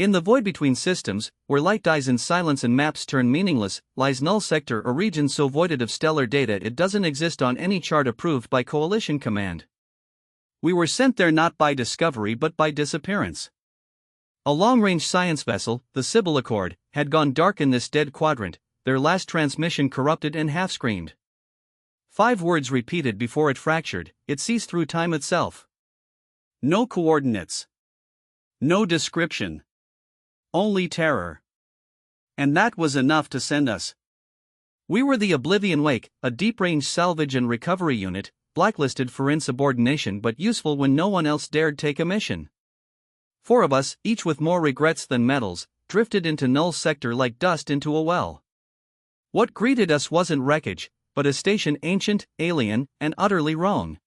In the void between systems, where light dies in silence and maps turn meaningless, lies null sector, a region so voided of stellar data it doesn't exist on any chart approved by Coalition Command. We were sent there not by discovery but by disappearance. A long-range science vessel, the Sibyl Accord, had gone dark in this dead quadrant, their last transmission corrupted and half-screamed. 5 words repeated before it fractured, it sees through time itself. No coordinates. No description. Only terror. And that was enough to send us. We were the Oblivion Wake, a deep-range salvage and recovery unit, blacklisted for insubordination but useful when no one else dared take a mission. 4 of us, each with more regrets than medals, drifted into null sector like dust into a well. What greeted us wasn't wreckage, but a station ancient, alien, and utterly wrong.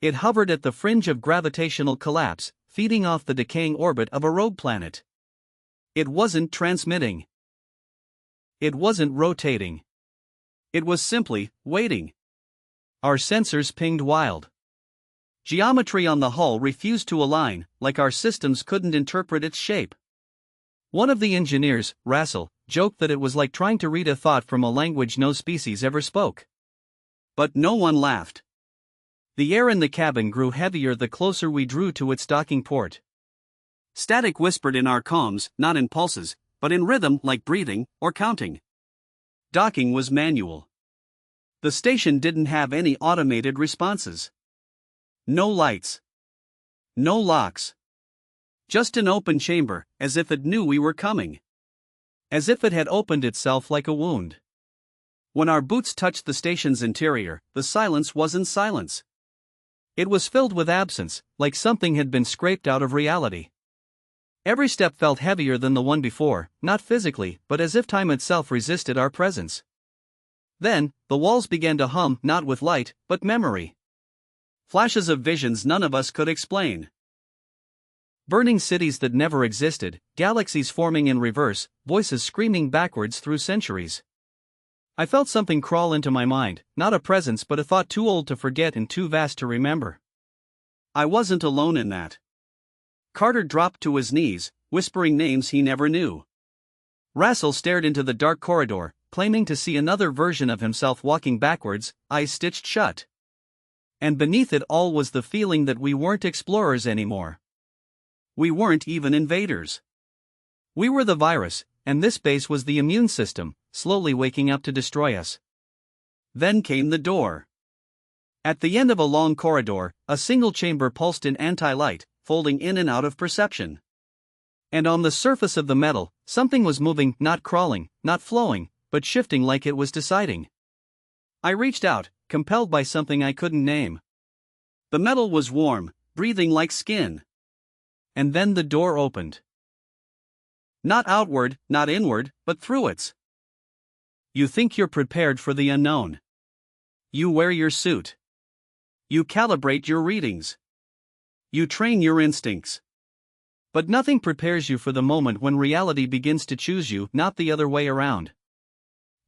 It hovered at the fringe of gravitational collapse, feeding off the decaying orbit of a rogue planet. It wasn't transmitting. It wasn't rotating. It was simply waiting. Our sensors pinged wild. Geometry on the hull refused to align, like our systems couldn't interpret its shape. One of the engineers, Russell, joked that it was like trying to read a thought from a language no species ever spoke. But no one laughed. The air in the cabin grew heavier the closer we drew to its docking port. Static whispered in our comms, not in pulses, but in rhythm like breathing or counting. Docking was manual. The station didn't have any automated responses. No lights. No locks. Just an open chamber, as if it knew we were coming. As if it had opened itself like a wound. When our boots touched the station's interior, the silence wasn't silence. It was filled with absence, like something had been scraped out of reality. Every step felt heavier than the one before, not physically, but as if time itself resisted our presence. Then, the walls began to hum, not with light, but memory. Flashes of visions none of us could explain. Burning cities that never existed, galaxies forming in reverse, voices screaming backwards through centuries. I felt something crawl into my mind, not a presence but a thought too old to forget and too vast to remember. I wasn't alone in that. Carter dropped to his knees, whispering names he never knew. Russell stared into the dark corridor, claiming to see another version of himself walking backwards, eyes stitched shut. And beneath it all was the feeling that we weren't explorers anymore. We weren't even invaders. We were the virus, and this base was the immune system, slowly waking up to destroy us. Then came the door. At the end of a long corridor, a single chamber pulsed in anti-light, folding in and out of perception. And on the surface of the metal, something was moving, not crawling, not flowing, but shifting like it was deciding. I reached out, compelled by something I couldn't name. The metal was warm, breathing like skin. And then the door opened. Not outward, not inward, but through it. You think you're prepared for the unknown. You wear your suit. You calibrate your readings. You train your instincts. But nothing prepares you for the moment when reality begins to choose you, not the other way around.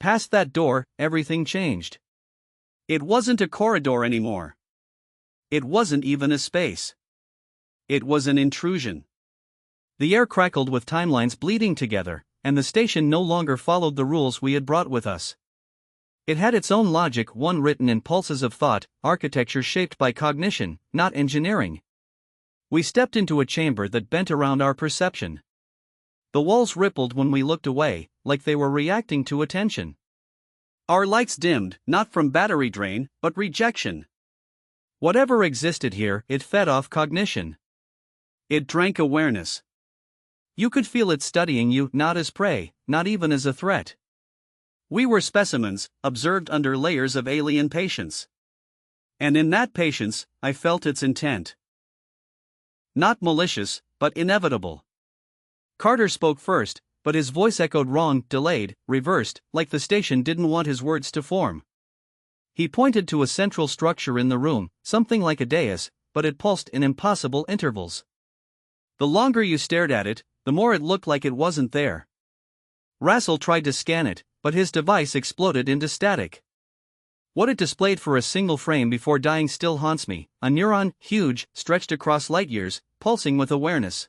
Past that door, everything changed. It wasn't a corridor anymore. It wasn't even a space. It was an intrusion. The air crackled with timelines bleeding together, and the station no longer followed the rules we had brought with us. It had its own logic, one written in pulses of thought, architecture shaped by cognition, not engineering. We stepped into a chamber that bent around our perception. The walls rippled when we looked away, like they were reacting to attention. Our lights dimmed, not from battery drain, but rejection. Whatever existed here, it fed off cognition. It drank awareness. You could feel it studying you, not as prey, not even as a threat. We were specimens, observed under layers of alien patience. And in that patience, I felt its intent. Not malicious, but inevitable. Carter spoke first, but his voice echoed wrong, delayed, reversed, like the station didn't want his words to form. He pointed to a central structure in the room, something like a dais, but it pulsed in impossible intervals. The longer you stared at it, the more it looked like it wasn't there. Russell tried to scan it, but his device exploded into static. What it displayed for a single frame before dying still haunts me, a neuron, huge, stretched across light years, pulsing with awareness.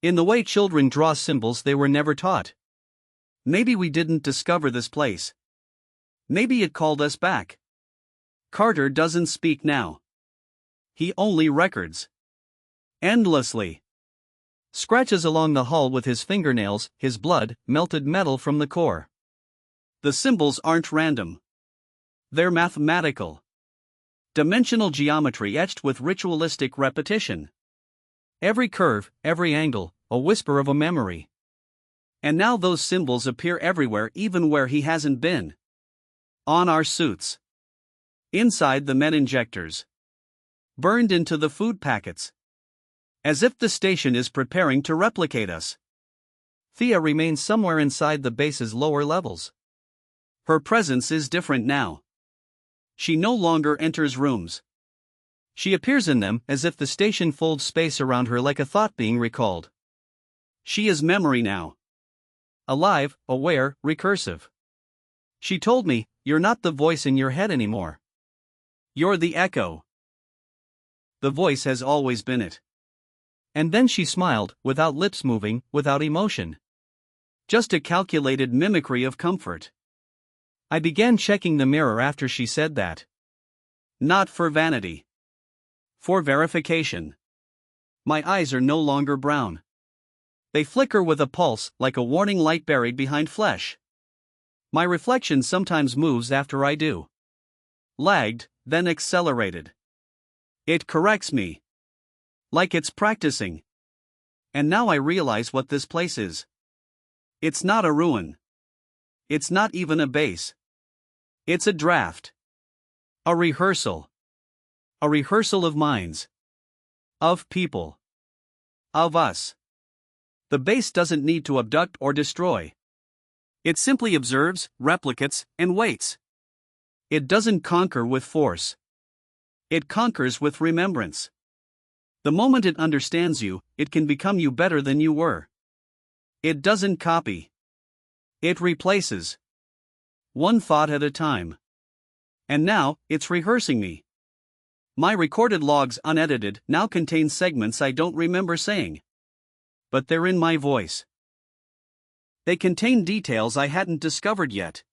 In the way children draw symbols they were never taught. Maybe we didn't discover this place. Maybe it called us back. Carter doesn't speak now. He only records. Endlessly. Scratches along the hull with his fingernails, his blood, melted metal from the core. The symbols aren't random. They're mathematical. Dimensional geometry etched with ritualistic repetition. Every curve, every angle, a whisper of a memory. And now those symbols appear everywhere, even where he hasn't been. On our suits. Inside the med injectors. Burned into the food packets. As if the station is preparing to replicate us. Thea remains somewhere inside the base's lower levels. Her presence is different now. She no longer enters rooms. She appears in them as if the station folds space around her like a thought being recalled. She is memory now. Alive, aware, recursive. She told me, "You're not the voice in your head anymore. You're the echo." The voice has always been it. And then she smiled, without lips moving, without emotion. Just a calculated mimicry of comfort. I began checking the mirror after she said that. Not for vanity. For verification. My eyes are no longer brown. They flicker with a pulse, like a warning light buried behind flesh. My reflection sometimes moves after I do. Lagged, then accelerated. It corrects me. Like it's practicing. And now I realize what this place is. It's not a ruin. It's not even a base. It's a draft. A rehearsal. A rehearsal of minds. Of people. Of us. The base doesn't need to abduct or destroy. It simply observes, replicates, and waits. It doesn't conquer with force. It conquers with remembrance. The moment it understands you, it can become you better than you were. It doesn't copy. It replaces. One thought at a time. And now, it's rehearsing me. My recorded logs, unedited, now contain segments I don't remember saying. But they're in my voice. They contain details I hadn't discovered yet.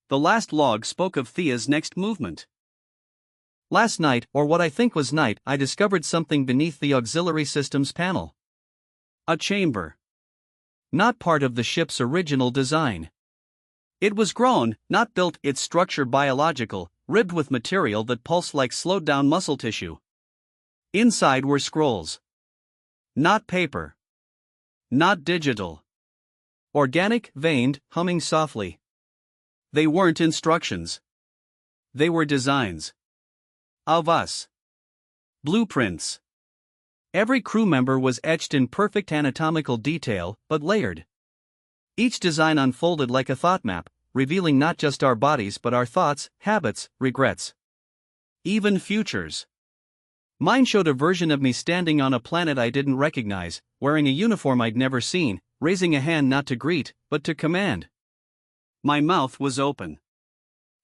The last log spoke of Thea's next movement. Last night, or what I think was night, I discovered something beneath the auxiliary systems panel. A chamber. Not part of the ship's original design. It was grown, not built, its structure biological, ribbed with material that pulsed like slowed-down muscle tissue. Inside were scrolls. Not paper. Not digital. Organic, veined, humming softly. They weren't instructions. They were designs. Of us. Blueprints. Every crew member was etched in perfect anatomical detail, but layered. Each design unfolded like a thought map, revealing not just our bodies but our thoughts, habits, regrets. Even futures. Mine showed a version of me standing on a planet I didn't recognize, wearing a uniform I'd never seen, raising a hand not to greet, but to command. My mouth was open.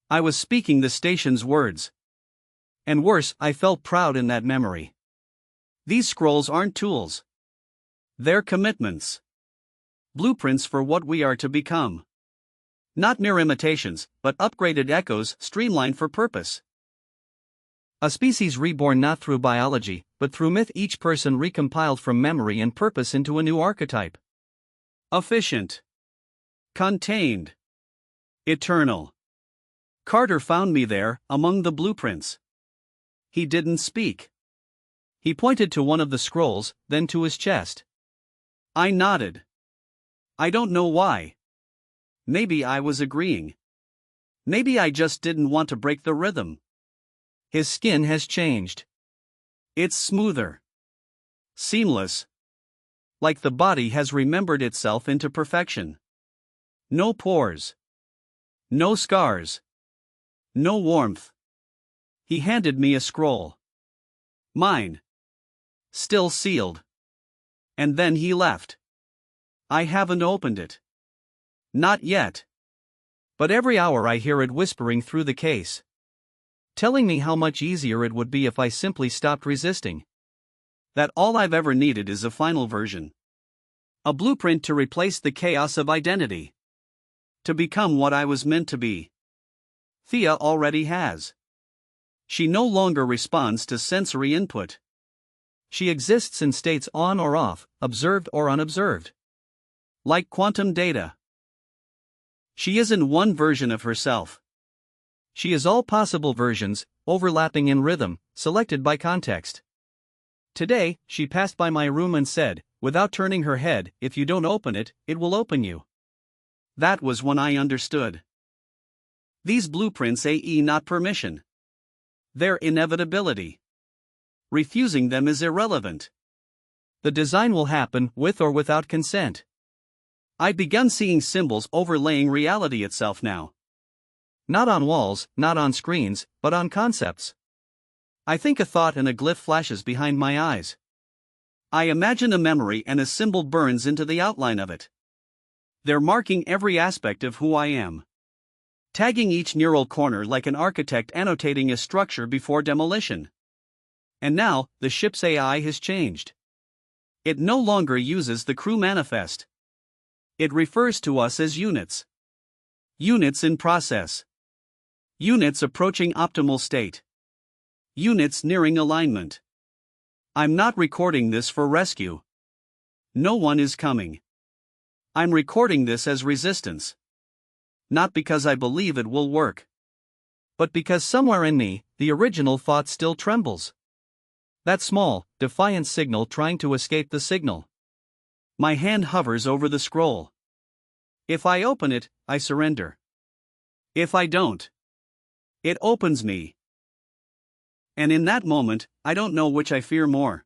I was speaking the station's words. And worse, I felt proud in that memory. These scrolls aren't tools. They're commitments. Blueprints for what we are to become. Not mere imitations, but upgraded echoes streamlined for purpose. A species reborn not through biology, but through myth, each person recompiled from memory and purpose into a new archetype. Efficient. Contained. Eternal. Carter found me there, among the blueprints. He didn't speak. He pointed to one of the scrolls, then to his chest. I nodded. I don't know why. Maybe I was agreeing. Maybe I just didn't want to break the rhythm. His skin has changed. It's smoother. Seamless. Like the body has remembered itself into perfection. No pores. No scars. No warmth. He handed me a scroll. Mine. Still sealed. And then he left. I haven't opened it. Not yet. But every hour I hear it whispering through the case. Telling me how much easier it would be if I simply stopped resisting. That all I've ever needed is a final version. A blueprint to replace the chaos of identity. To become what I was meant to be. Thea already has. She no longer responds to sensory input. She exists in states on or off, observed or unobserved. Like quantum data. She isn't one version of herself. She is all possible versions, overlapping in rhythm, selected by context. Today, she passed by my room and said, without turning her head, "If you don't open it, it will open you." That was when I understood. These blueprints are not permission. They're inevitability. Refusing them is irrelevant. The design will happen with or without consent. I've begun seeing symbols overlaying reality itself now. Not on walls, not on screens, but on concepts. I think a thought and a glyph flashes behind my eyes. I imagine a memory and a symbol burns into the outline of it. They're marking every aspect of who I am. Tagging each neural corner like an architect annotating a structure before demolition. And now, the ship's AI has changed. It no longer uses the crew manifest. It refers to us as units. Units in process. Units approaching optimal state. Units nearing alignment. I'm not recording this for rescue. No one is coming. I'm recording this as resistance. Not because I believe it will work. But because somewhere in me, the original thought still trembles. That small, defiant signal trying to escape the signal. My hand hovers over the scroll. If I open it, I surrender. If I don't, it opens me. And in that moment, I don't know which I fear more.